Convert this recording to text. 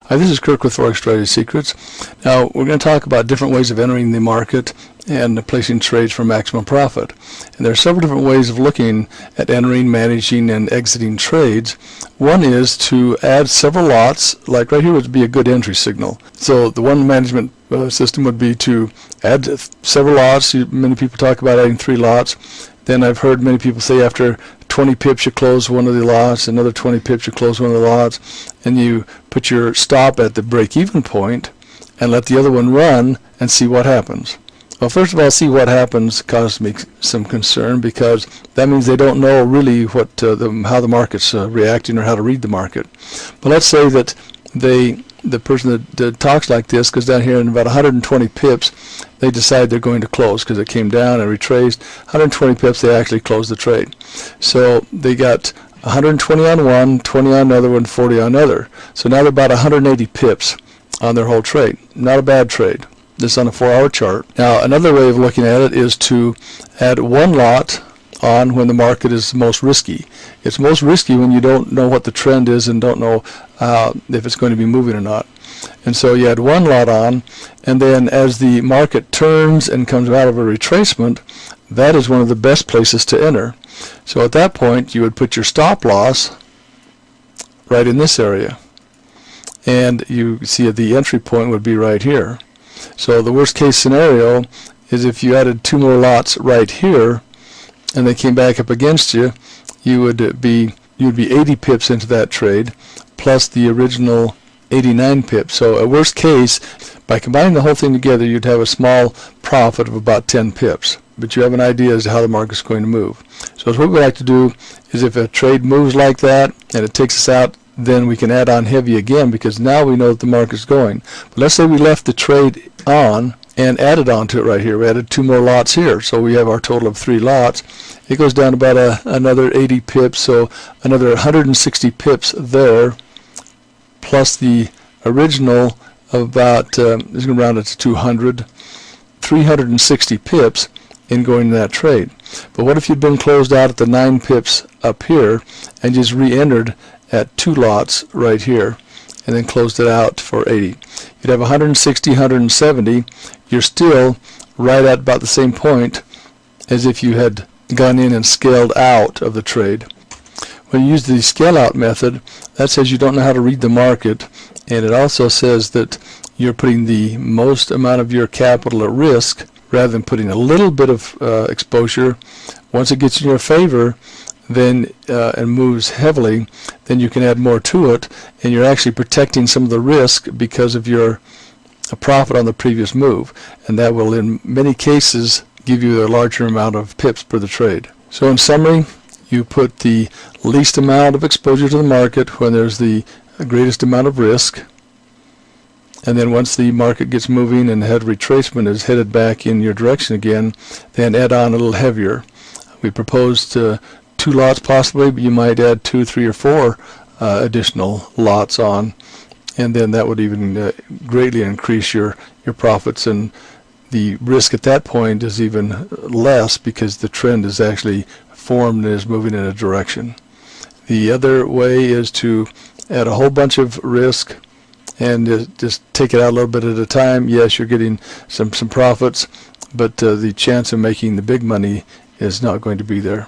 Hi, this is Kirk with Forex Strategy Secrets. Now, we're going to talk about different ways of entering the market and placing trades for maximum profit. And there are several different ways of looking at entering, managing, and exiting trades. One is to add several lots, like right here would be a good entry signal. So the one management system would be to add several lots. Many people talk about adding 3 lots. Then I've heard many people say after 20 pips you close one of the lots, another 20 pips you close one of the lots, and you put your stop at the break-even point and let the other one run and see what happens. Well, first of all, see what happens causes me some concern, because that means they don't know really what how the market's reacting or how to read the market. But let's say that the person that talks like this goes down here and about 120 pips they decide they're going to close because it came down and retraced. 120 pips they actually close the trade. So they got 120 on one, 20 on another one, 40 on another. So now they're about 180 pips on their whole trade. Not a bad trade. This is on a 4-hour chart. Now another way of looking at it is to add one lot on when the market is most risky. It's most risky when you don't know what the trend is and don't know if it's going to be moving or not. And so you add one lot on, and then as the market turns and comes out of a retracement, that is one of the best places to enter. So at that point you would put your stop loss right in this area, and you see the entry point would be right here. So the worst case scenario is if you added 2 more lots right here and they came back up against you, you would be 80 pips into that trade plus the original 89 pips. So at worst case, by combining the whole thing together, you'd have a small profit of about 10 pips. But you have an idea as to how the market's going to move. So what we like to do is if a trade moves like that and it takes us out, then we can add on heavy again, because now we know that the market's going. But let's say we left the trade on and added onto it right here. We added 2 more lots here, so we have our total of 3 lots. It goes down about another 80 pips, so another 160 pips there, plus the original of about, this is going to round it to 200, 360 pips in going to that trade. But what if you'd been closed out at the 9 pips up here and just re-entered at 2 lots right here and then closed it out for 80? You'd have 160, 170. You're still right at about the same point as if you had gone in and scaled out of the trade. When you use the scale out method, that says you don't know how to read the market, and it also says that you're putting the most amount of your capital at risk rather than putting a little bit of exposure. Once it gets in your favor, then and moves heavily, then you can add more to it, and you're actually protecting some of the risk because of your profit on the previous move, and that will in many cases give you a larger amount of pips per the trade. So in summary, you put the least amount of exposure to the market when there's the greatest amount of risk, and then once the market gets moving and head retracement is headed back in your direction again, then add on a little heavier. We proposed 2 lots possibly, but you might add 2, 3, or 4 additional lots on, and then that would even greatly increase your profits, and the risk at that point is even less because the trend is actually formed and is moving in a direction. The other way is to add a whole bunch of risk and just take it out a little bit at a time. Yes, you're getting some profits, but the chance of making the big money is not going to be there.